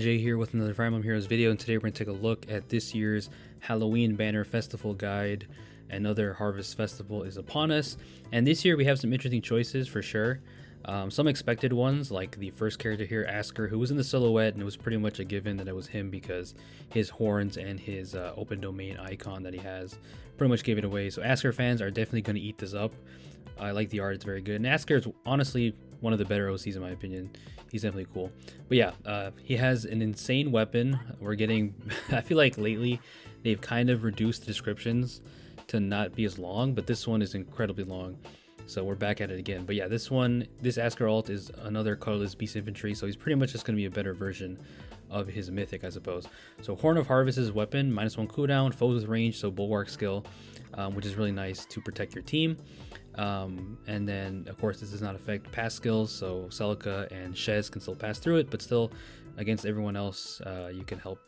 Jay here with another Fire Emblem Heroes video, and today we're going to take a look at this year's Halloween Banner Festival Guide. Another Harvest Festival is upon us, and this year we have some interesting choices for sure. Some expected ones, like the first character here, Askr, who was in the silhouette, and it was pretty much a given that it was him because his horns and his open domain icon that he has pretty much gave it away. So Askr fans are definitely going to eat this up. I like the art, it's very good. And Askr is honestly one of the better OCs in my opinion. He's definitely cool. But yeah, he has an insane weapon. We're getting, I feel like lately they've kind of reduced the descriptions to not be as long, but this one is incredibly long. So we're back at it again. But yeah, this Askr alt is another colorless beast infantry, so he's pretty much just going to be a better version of his mythic, I suppose. So Horn of Harvest is his weapon, -1 cooldown, foes with range, so bulwark skill, which is really nice to protect your team. And then of course this does not affect pass skills, so Celica and Shez can still pass through it, but still against everyone else you can help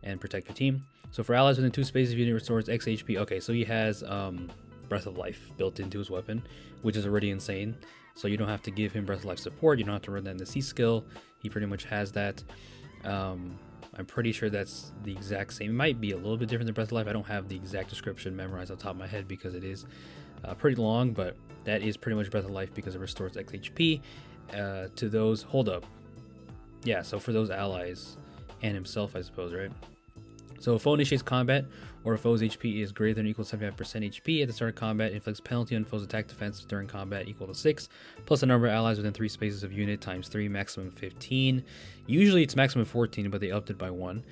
and protect your team. So for allies within 2 spaces, unit restores X HP. Okay, so he has Breath of Life built into his weapon, which is already insane. So you don't have to give him Breath of Life support, you don't have to run that in the C skill. He pretty much has that. I'm pretty sure that's the exact same. It might be a little bit different than Breath of Life. I don't have the exact description memorized off the top of my head because it is pretty long, but that is pretty much Breath of Life because it restores X HP to those. Hold up. Yeah, so for those allies and himself, I suppose, right? So if foe initiates combat or if foe's HP is greater than or equal to 75% HP at the start of combat, inflicts penalty on foe's attack defense during combat equal to 6, plus the number of allies within 3 spaces of unit times 3, maximum 15. Usually it's maximum 14, but they upped it by 1.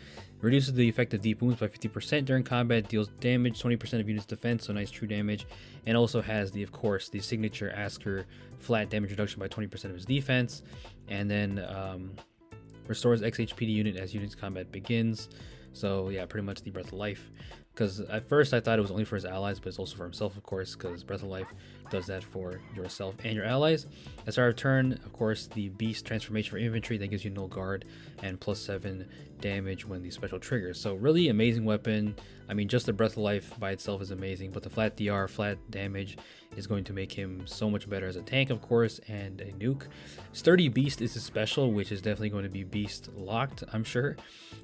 Reduces the effect of deep wounds by 50% during combat, deals damage 20% of unit's defense, so nice true damage, and also has the, of course, the signature Askr flat damage reduction by 20% of his defense, and then restores X HP to unit as unit's combat begins. So yeah, pretty much the Breath of Life. Because at first I thought it was only for his allies, but it's also for himself, of course, because Breath of Life does that for yourself and your allies. At start of turn, of course, the Beast transformation for infantry that gives you null guard and +7 damage when the special triggers. So really amazing weapon. I mean, just the Breath of Life by itself is amazing, but the flat DR, flat damage is going to make him so much better as a tank, of course, and a nuke. Sturdy Beast is his special, which is definitely going to be Beast locked, I'm sure.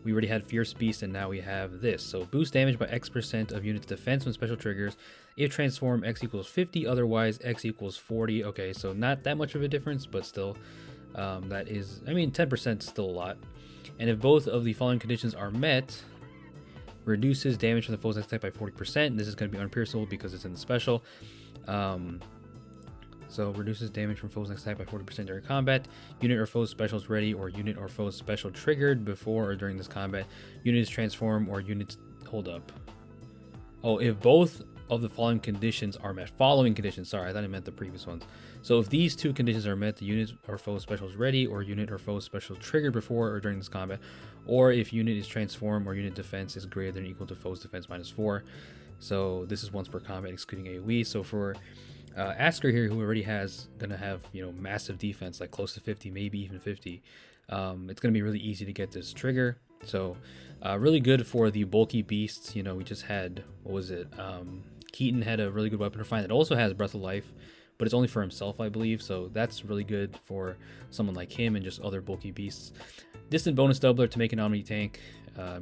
We already had Fierce Beast, and now we have this. So boost damage by X% of unit's defense when special triggers. If transform, X equals 50, otherwise X equals 40. Okay, so not that much of a difference, but still, that is, I mean, 10% is still a lot. And if both of the following conditions are met, reduces damage from the foe's attack by 40%. This is going to be unpierceable because it's in the special. So reduces damage from foe's attack by 40% during combat. Unit or foe's specials ready, or unit or foe's special triggered before or during this combat. Units transform or units... Hold up. Oh, if both of the following conditions are met. Following conditions, sorry, I thought I meant the previous ones. So if these 2 conditions are met, the unit or foe's specials ready, or unit or foe's special triggered before or during this combat, or if unit is transformed or unit defense is greater than or equal to foe's defense -4. So this is once per combat, excluding AoE. So for Askr here, who already has gonna have, you know, massive defense, like close to 50, maybe even 50, it's gonna be really easy to get this trigger. So really good for the bulky beasts. You know, we just had, what was it, Keaton had a really good weapon to find that also has Breath of Life, but it's only for himself, I believe, so that's really good for someone like him and just other bulky beasts. Distant bonus doubler to make an omni tank,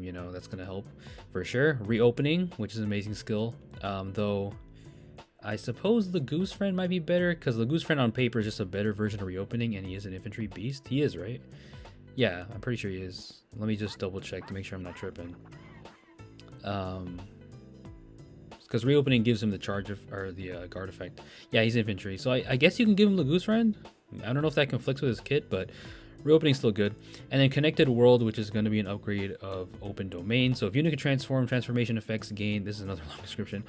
you know, that's gonna help for sure. Reopening, which is an amazing skill, though I suppose the Goose Friend might be better, because the Goose Friend on paper is just a better version of Reopening, and he is an infantry beast. He is, right? Yeah, I'm pretty sure he is. Let me just double check to make sure I'm not tripping. Because Reopening gives him the charge of, or the guard effect. Yeah, he's infantry, so I guess you can give him the Goose Friend. I don't know if that conflicts with his kit, but Reopening is still good. And then Connected World, which is going to be an upgrade of Open Domain. So if unit can transform, transformation effects gain. This is another long description.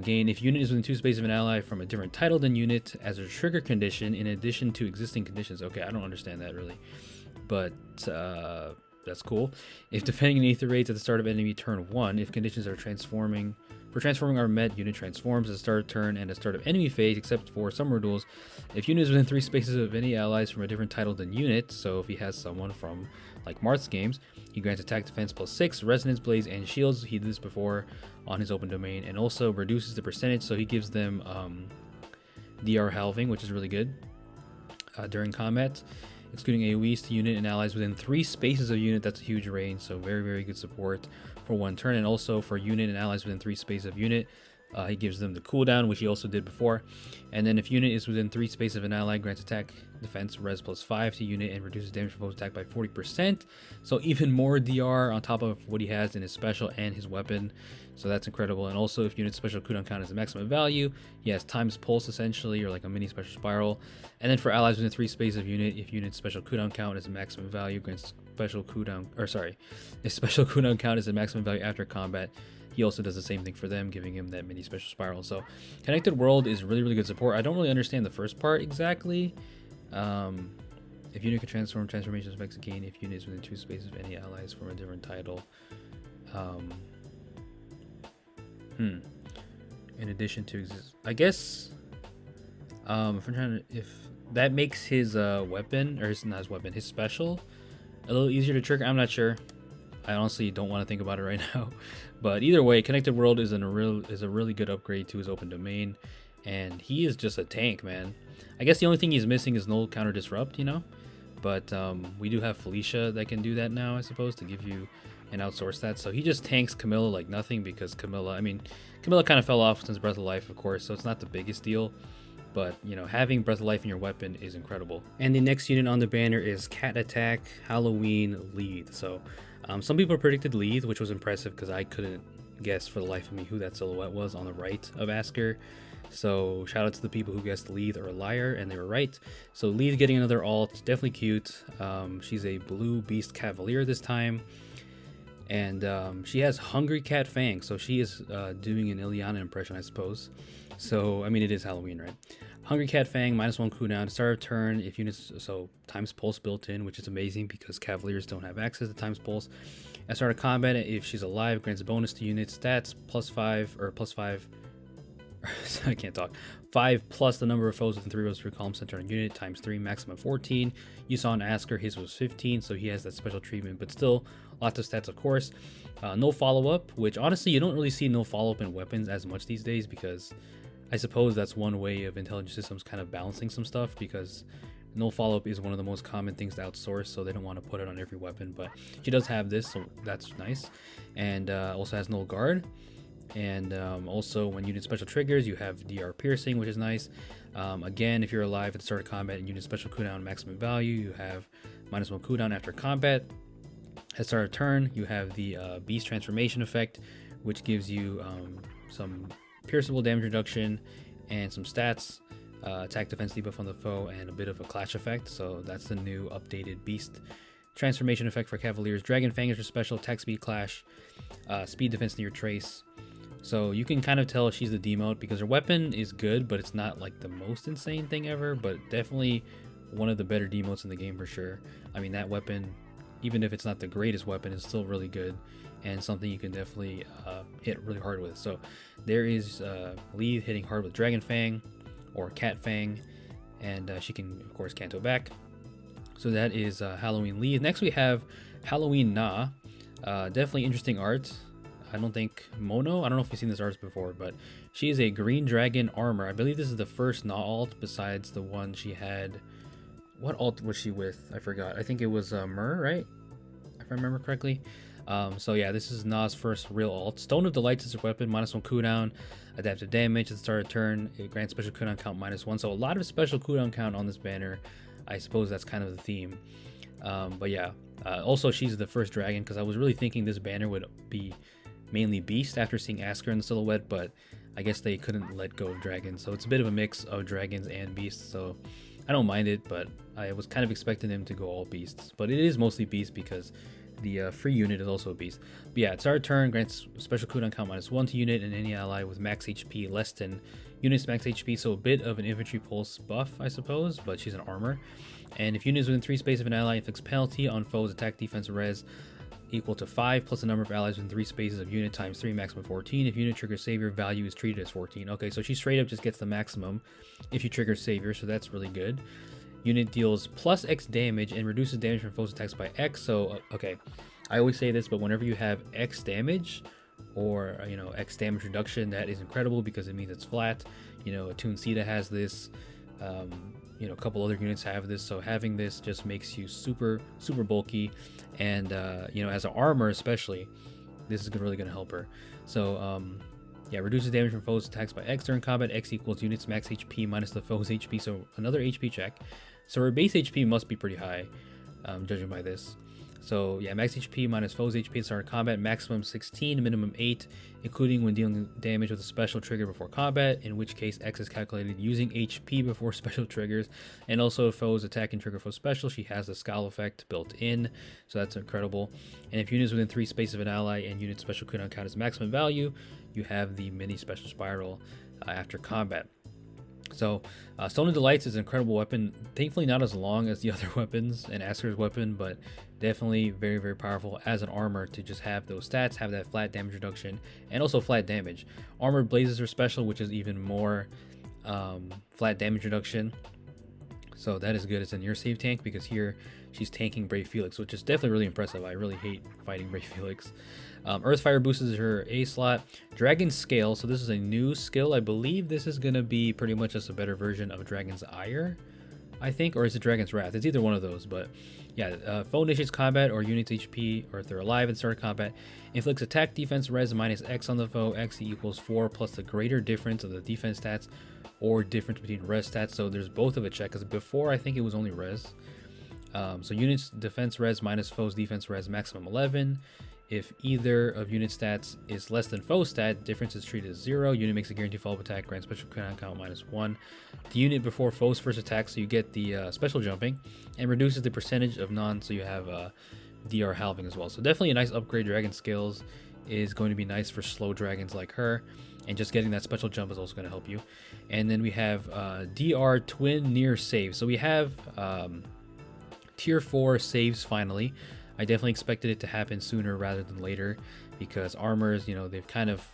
Gain if unit is within 2 spaces of an ally from a different title than unit as a trigger condition in addition to existing conditions. Okay, I don't understand that really, but that's cool. If defending an ether rates at the start of enemy turn 1, if conditions are transforming are met, unit transforms at the start of turn and at the start of enemy phase, except for some rules. If unit is within 3 spaces of any allies from a different title than unit, so if he has someone from like Marth's games, he grants attack defense +6, resonance blades, and shields. He did this before on his open domain, and also reduces the percentage, so he gives them DR halving, which is really good during combat. excluding AoEs to unit and allies within 3 spaces of unit. That's a huge range, so very, very good support for 1 turn. And also for unit and allies within 3 spaces of unit, he gives them the cooldown, which he also did before. And then if unit is within 3 spaces of an ally, grants attack, defense, res +5 to unit, and reduces damage from foes attack by 40%. So even more DR on top of what he has in his special and his weapon. So that's incredible. And also if unit's special cooldown count is the maximum value, he has times pulse essentially, or like a mini special spiral. And then for allies within 3 spaces of unit, if unit's special cooldown count is a maximum value, grants special cooldown, or sorry, if special cooldown count is a maximum value after combat, he also does the same thing for them, giving him that mini special spiral. So Connected World is really, really good support. I don't really understand the first part exactly. If unit can transform, transformation effects again if unit is within 2 spaces of any allies from a different title. In addition to I guess if I'm trying to, if that makes his weapon, or not his weapon, his special a little easier to trigger. I'm not sure. I honestly don't want to think about it right now. But either way, Connected World is a really good upgrade to his open domain, and he is just a tank, man. I guess the only thing he's missing is null counter disrupt, you know. But we do have Felicia that can do that now, I suppose, to give you an outsource that. So he just tanks Camilla like nothing, because Camilla kind of fell off since Breath of Life, of course, so it's not the biggest deal. But, you know, having Breath of Life in your weapon is incredible. And the next unit on the banner is Cat Attack Halloween Lethe. So some people predicted Lethe, which was impressive because I couldn't guess for the life of me who that silhouette was on the right of Askr. So shout out to the people who guessed Lethe or Liar, and they were right. So Lethe getting another alt, definitely cute. She's a blue beast cavalier this time. And she has Hungry Cat Fang, so she is doing an Ileana impression, I suppose. So, I mean, it is Halloween, right? Hungry Cat Fang, -1 cooldown to start of turn if units, so times pulse built in, which is amazing because Cavaliers don't have access to times pulse. At start of combat, if she's alive, grants a bonus to unit stats, +5, or +5, I can't talk, 5 plus the number of foes within 3 rows per column center on unit, ×3, maximum 14. You saw in Askr, his was 15, so he has that special treatment, but still, lots of stats, of course. No follow-up, which honestly, you don't really see no follow-up in weapons as much these days, because I suppose that's one way of intelligent systems kind of balancing some stuff, because no follow-up is one of the most common things to outsource, so they don't want to put it on every weapon, but she does have this, so that's nice. And also has null guard. And also when unit special triggers, you have DR piercing, which is nice. Again, if you're alive at the start of combat and unit special cooldown maximum value, you have -1 cooldown after combat. At start of turn, you have the beast transformation effect, which gives you some pierceable damage reduction and some stats, attack, defense, debuff on the foe, and a bit of a clash effect. So that's the new updated beast transformation effect for Cavaliers. Dragon Fang is your special, attack, speed, clash, speed, defense near trace. So you can kind of tell she's the demote because her weapon is good, but it's not like the most insane thing ever, but definitely one of the better demotes in the game for sure. I mean, that weapon, even if it's not the greatest weapon, is still really good and something you can definitely hit really hard with. So there is Lethe hitting hard with Dragon Fang or Cat Fang, and she can, of course, Canto back. So that is Halloween Lethe. Next we have Halloween Na. Definitely interesting art. I don't think Mono, I don't know if you've seen this art before, but she is a green dragon armor. I believe this is the first Na alt besides the one she had. What alt was she with? I forgot. I think it was Myrrh, right? If I remember correctly. So yeah, this is Na's first real alt. Stone of Delights is her weapon, -1 cooldown, adaptive damage at the start of turn. It grants special cooldown count -1. So a lot of special cooldown count on this banner. I suppose that's kind of the theme. But yeah, also she's the first dragon, because I was really thinking this banner would be mainly beast after seeing Askr in the silhouette, but I guess they couldn't let go of dragons. So it's a bit of a mix of dragons and beasts. So I don't mind it, but I was kind of expecting them to go all beasts. But it is mostly beast because the free unit is also a beast. But yeah, it's our turn, grants special cooldown count -1 to unit and any ally with max HP less than unit's max HP. So a bit of an infantry pulse buff, I suppose, but she's an armor. And if unit is within 3 spaces of an ally, inflicts penalty on foes attack, defense, res equal to 5 plus the number of allies within 3 spaces of unit ×3, maximum 14. If unit triggers savior, value is treated as 14. Okay, so she straight up just gets the maximum if you trigger savior, so that's really good. Unit deals +X damage and reduces damage from foes attacks by X. So okay, I always say this, but whenever you have X damage or X damage reduction, that is incredible because it means it's flat. Attune Sita has this. a couple other units have this, so having this just makes you super bulky, and as an armor especially, this is really going to help her. So yeah, reduces damage from foes attacks by X during combat. X equals units max HP minus the foe's HP, so another HP check. So her base HP must be pretty high, judging by this. So yeah, max HP minus foe's HP at start of combat, maximum 16, minimum 8, including when dealing damage with a special trigger before combat, in which case X is calculated using HP before special triggers. And also if foes attack and trigger foe special, she has the scowl effect built in, so that's incredible. And if units within 3 space of an ally and unit special could not count as maximum value, you have the mini special spiral after combat. So Stone of Delights is an incredible weapon, thankfully not as long as the other weapons and Askr's weapon, but definitely very powerful as an armor to just have those stats, have that flat damage reduction, and also flat damage. Armored Blazes are special, which is even more flat damage reduction, so that is good as a near save tank, because here she's tanking Brave Felix, which is definitely really impressive. I really hate fighting Brave Felix. Earthfire boosts her A slot. Dragon Scale, so this is a new skill. I believe this is going to be pretty much just a better version of Dragon's Ire, I think, or is it Dragon's Wrath? It's either one of those, but yeah, foe initiates combat or units HP, or if they're alive and start combat, inflicts attack, defense, res minus X on the foe. X equals 4 plus the greater difference of the defense stats or difference between res stats. So there's both of a check, because before I think it was only res. So units defense res minus foe's defense res maximum 11. If either of unit stats is less than foe stat, difference is treated as 0. Unit makes a guaranteed follow-up attack, grants special count -1. The unit before foe's first attack, so you get the special jumping, and reduces the percentage of non, so you have DR halving as well. So definitely a nice upgrade. Dragon Scales is going to be nice for slow dragons like her, and just getting that special jump is also going to help you. And then we have DR Twin Near Save. So we have tier 4 saves finally. I definitely expected it to happen sooner rather than later, because armors, they've kind of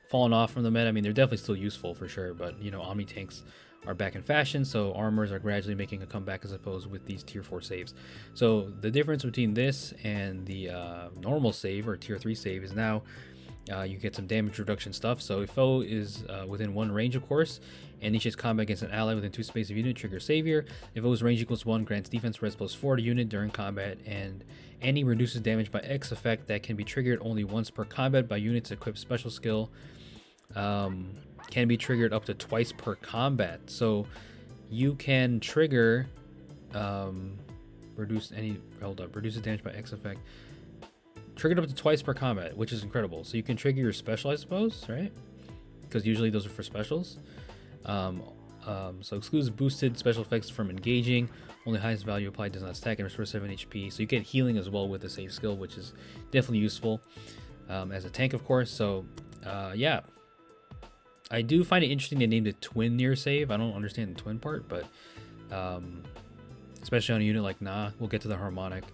fallen off from the meta. I mean, they're definitely still useful for sure, but Omni tanks are back in fashion, so armors are gradually making a comeback, I suppose, with these tier 4 saves. So the difference between this and the normal save or tier 3 save is now you get some damage reduction stuff. So if foe is within 1 range, of course, and initiates combat against an ally within 2 space of unit, trigger Savior. If foe's range equals 1, grants defense res +4 to unit during combat, and any reduces damage by X effect that can be triggered only once per combat by units equipped special skill. Can be triggered up to twice per combat. So you can trigger reduces damage by X effect, triggered up to twice per combat, which is incredible. So you can trigger your special, I suppose, right? Because usually those are for specials. So excludes boosted special effects from engaging. Only highest value applied does not stack, and restores 7 HP. So you get healing as well with the save skill, which is definitely useful as a tank, of course. So yeah, I do find it interesting they named it Twin Near Save. I don't understand the twin part, but especially on a unit like we'll get to the harmonic.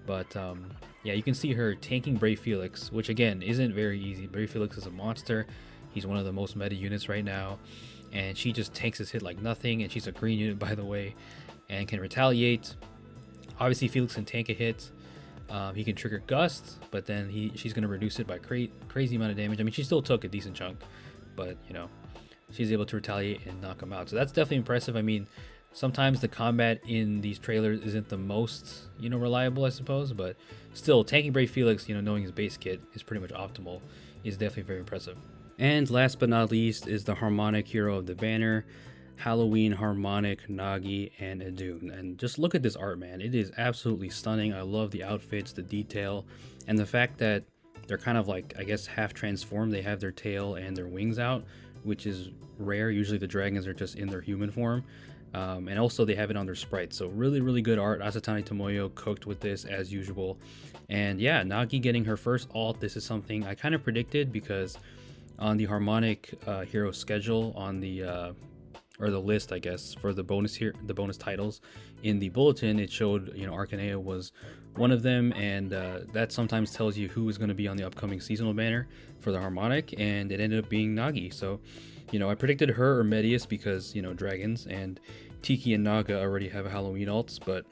But yeah, you can see her tanking Brave Felix, which again isn't very easy. Brave Felix is a monster. He's one of the most meta units right now, and she just tanks his hit like nothing. And she's a green unit, by the way, and can retaliate. Obviously, Felix can tank a hit. He can trigger Gust, but then she's going to reduce it by crazy amount of damage. I mean, she still took a decent chunk, but she's able to retaliate and knock him out. So that's definitely impressive. I mean, sometimes the combat in these trailers isn't the most reliable, I suppose, but still tanking Brave Felix, knowing his base kit is pretty much optimal, is definitely very impressive. And last but not least is the harmonic hero of the banner, Halloween Harmonic, Nagi, and Idunn. And just look at this art, man. It is absolutely stunning. I love the outfits, the detail, and the fact that they're kind of like, I guess, half transformed. They have their tail and their wings out, which is rare. Usually the dragons are just in their human form. And also they have it on their sprites. So really good art. Asatani Tomoyo cooked with this as usual. And yeah, Nagi getting her first alt. This is something I kind of predicted, because on the harmonic hero schedule on the or the list, I guess, for the bonus titles in the bulletin, it showed Arcanea was one of them, and that sometimes tells you who is going to be on the upcoming seasonal banner for the harmonic, and it ended up being Nagi. So I predicted her or Medius because dragons, and Tiki and Naga already have Halloween alts, but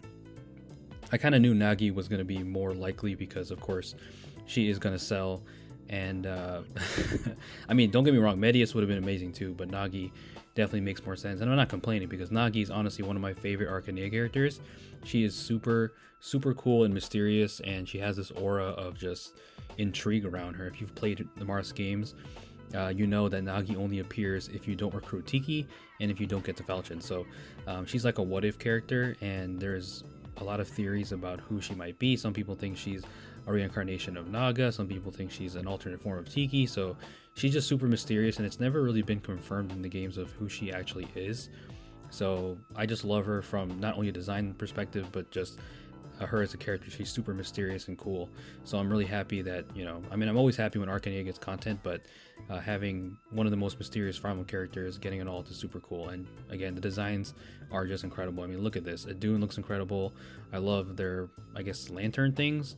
I kind of knew Nagi was going to be more likely because of course she is going to sell, And I mean, don't get me wrong, Medius would have been amazing too, but Nagi definitely makes more sense. And I'm not complaining because Nagi is honestly one of my favorite Arcania characters. She is super cool and mysterious, and she has this aura of just intrigue around her. If you've played the Mars games, you know that Nagi only appears if you don't recruit Tiki and if you don't get the Falchion. So she's like a what if character, and there's a lot of theories about who she might be. Some people think she's a reincarnation of Naga, some people think she's an alternate form of Tiki. So she's just super mysterious, and it's never really been confirmed in the games of who she actually is. So I just love her from not only a design perspective, but just her as a character. She's super mysterious and cool. So I'm really happy that, you know, I mean, I'm always happy when Arcania gets content, but having one of the most mysterious Fire Emblem characters getting an alt is super cool. And again, the designs are just incredible. I mean, look at this. Idunn looks incredible. I love their, I guess, lantern things,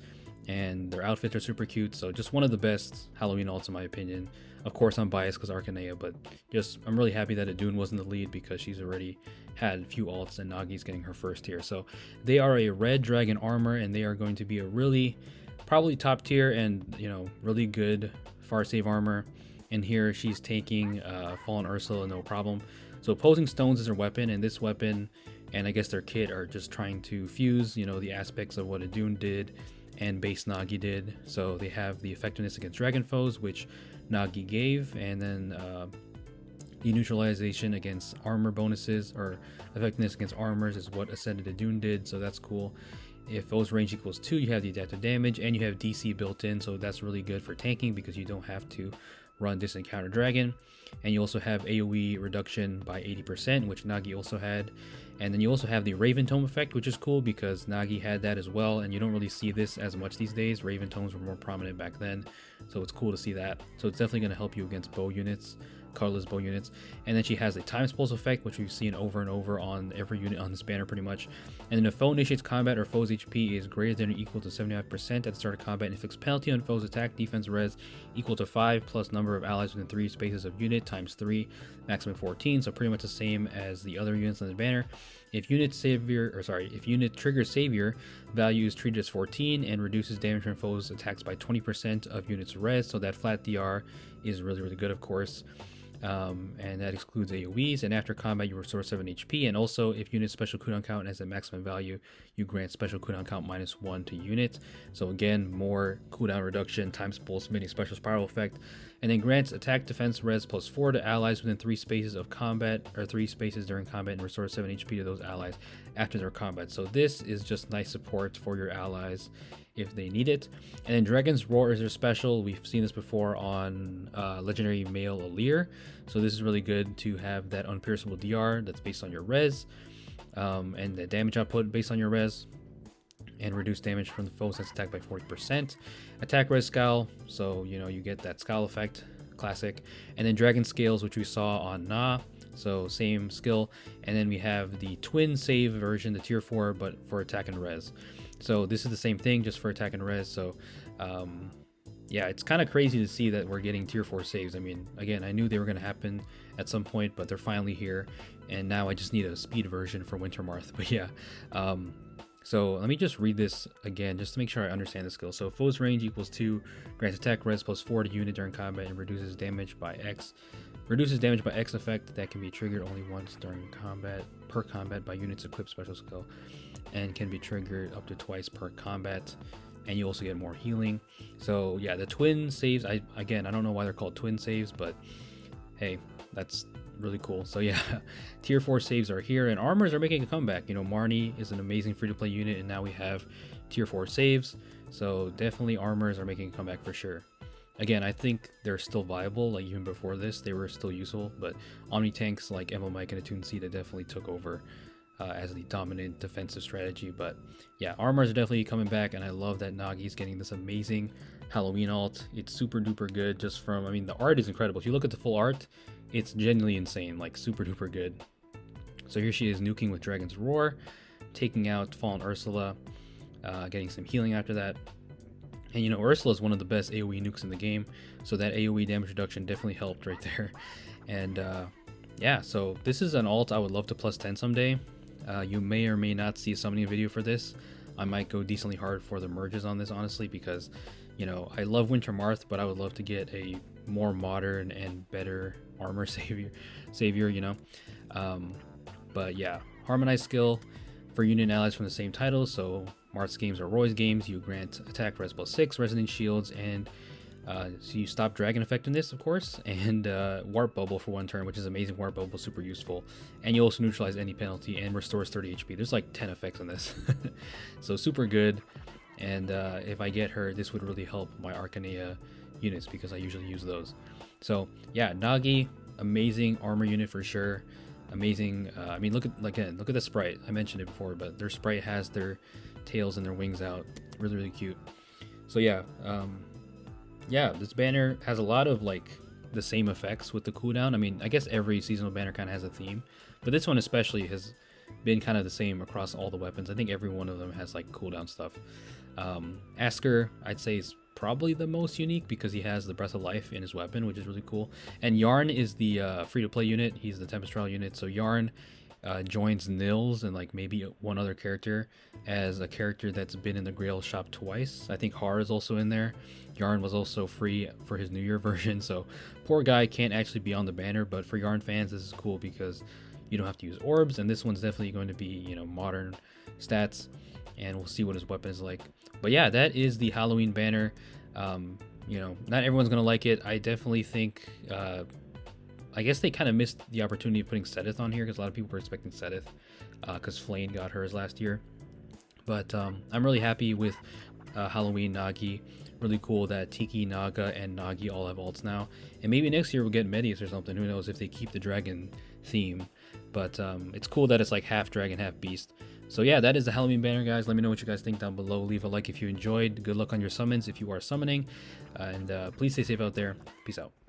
and their outfits are super cute. So just one of the best Halloween alts in my opinion. Of course, I'm biased because Arcania, but just I'm really happy that Idunn wasn't the lead because she's already had a few alts, and Nagi's getting her first here. So they are a red dragon armor, and they are going to be a really probably top tier and, you know, really good far save armor. And here she's taking Fallen Ursula, no problem. So opposing stones is her weapon, and this weapon and I guess their kit are just trying to fuse, you know, the aspects of what Idunn did and base Nagi did. So they have the effectiveness against dragon foes, which Nagi gave, and then the neutralization against armor bonuses, or effectiveness against armors, is what Ascended Idunn did, so that's cool. If foes range equals 2, you have the adaptive damage, and you have DC built in, so that's really good for tanking because you don't have to run distant counter dragon. And you also have AoE reduction by 80%, which Nagi also had. And then you also have the Raven Tome effect, which is cool because Nagi had that as well, and you don't really see this as much these days. Raven Tomes were more prominent back then, so it's cool to see that. So it's definitely going to help you against bow units, colorless bow units. And then she has a Time Pulse effect, which we've seen over and over on every unit on this banner pretty much. And then if foe initiates combat or foe's HP is greater than or equal to 75% at the start of combat, and inflicts penalty on foe's attack, defense, res equal to 5 plus number of allies within 3 spaces of unit times 3, maximum 14. So pretty much the same as the other units on the banner. If unit triggers savior, value is treated as 14 and reduces damage from foes' attacks by 20% of units res. So that flat DR is really good, of course. And that excludes AoEs, and after combat you restore 7 HP, and also if unit special cooldown count has a maximum value, you grant special cooldown count -1 to unit. So again, more cooldown reduction, times pulse, mini special spiral effect, and then grants attack defense res +4 to allies within 3 spaces of combat, or 3 spaces during combat, and restore 7 HP to those allies after their combat. So this is just nice support for your allies if they need it. And then Dragon's Roar is their special. We've seen this before on legendary male Alir, so this is really good to have that unpierceable DR that's based on your res, and the damage output based on your res, and reduce damage from the foes that's attacked by 40%. Attack res scowl, so you know you get that scowl effect, classic. And then Dragon Scales, which we saw on Na, so same skill. And then we have the twin save version, the tier 4, but for attack and res. So this is the same thing, just for attack and res. So yeah, it's kind of crazy to see that we're getting tier 4 saves. I mean, again, I knew they were going to happen at some point, but they're finally here, and now I just need a speed version for Wintermarth. But yeah, so let me just read this again just to make sure I understand the skill. So foe's range equals 2, grants attack res +4 to unit during combat, and reduces damage by X. Reduces damage by X effect that can be triggered only once during combat, per combat, by units equipped special skill, and can be triggered up to twice per combat. And you also get more healing. So yeah, the twin saves, I don't know why they're called twin saves, but hey, that's really cool. So yeah, tier 4 saves are here, and armors are making a comeback. You know, Marnie is an amazing free-to-play unit, and now we have tier 4 saves. So definitely armors are making a comeback for sure. Again, I think they're still viable. Like even before this, they were still useful, but Omni tanks like Emma Mike and Attune Seed definitely took over as the dominant defensive strategy. But yeah, armors are definitely coming back, and I love that Nagi's getting this amazing Halloween alt. It's super duper good. Just from, I mean, the art is incredible. If you look at the full art, it's genuinely insane, like super duper good. So here she is nuking with Dragon's Roar, taking out Fallen Ursula, getting some healing after that. And you know, Ursula is one of the best AoE nukes in the game, so that AoE damage reduction definitely helped right there. And yeah, so this is an alt I would love to +10 someday. You may or may not see a summoning video for this. I might go decently hard for the merges on this, honestly, because You know, I love Winter Marth, but I would love to get a more modern and better armor savior, you know. But yeah, harmonized skill for unit allies from the same title. So Marth's games or Roy's games, you grant attack res +6, resonant shields, and so you stop dragon effectiveness, of course, and warp bubble for 1 turn, which is amazing. Warp bubble, super useful, and you also neutralize any penalty and restores 30 HP. There's like 10 effects on this, so super good. And if I get her, this would really help my Arcania units because I usually use those. So yeah, Nagi, amazing armor unit for sure. Amazing. I mean, look at the sprite. I mentioned it before, but their sprite has their tails and their wings out. Really, really cute. So yeah, yeah, this banner has a lot of like the same effects with the cooldown. I mean, I guess every seasonal banner kind of has a theme, but this one especially has been kind of the same across all the weapons. I think every one of them has like cooldown stuff. Askr, I'd say, is probably the most unique because he has the Breath of Life in his weapon, which is really cool. And Yarn is the free-to-play unit. He's the Tempest Trial unit. So Yarn joins Nils and like maybe one other character as a character that's been in the Grail shop twice. I think Har is also in there. Yarn was also free for his New Year version, so poor guy can't actually be on the banner, but for Yarn fans this is cool because you don't have to use orbs, and this one's definitely going to be, you know, modern stats, and we'll see what his weapon is like. But yeah, that is the Halloween banner. You know, not everyone's gonna like it. I definitely think I guess they kind of missed the opportunity of putting Sedith on here because a lot of people were expecting Sedith because Flane got hers last year. But I'm really happy with Halloween Nagi. Really cool that Tiki, Naga, and Nagi all have ults now. And maybe next year we'll get Medius or something. Who knows if they keep the dragon theme. But it's cool that it's like half dragon, half beast. So yeah, that is the Halloween banner, guys. Let me know what you guys think down below. Leave a like if you enjoyed. Good luck on your summons if you are summoning. And please stay safe out there. Peace out.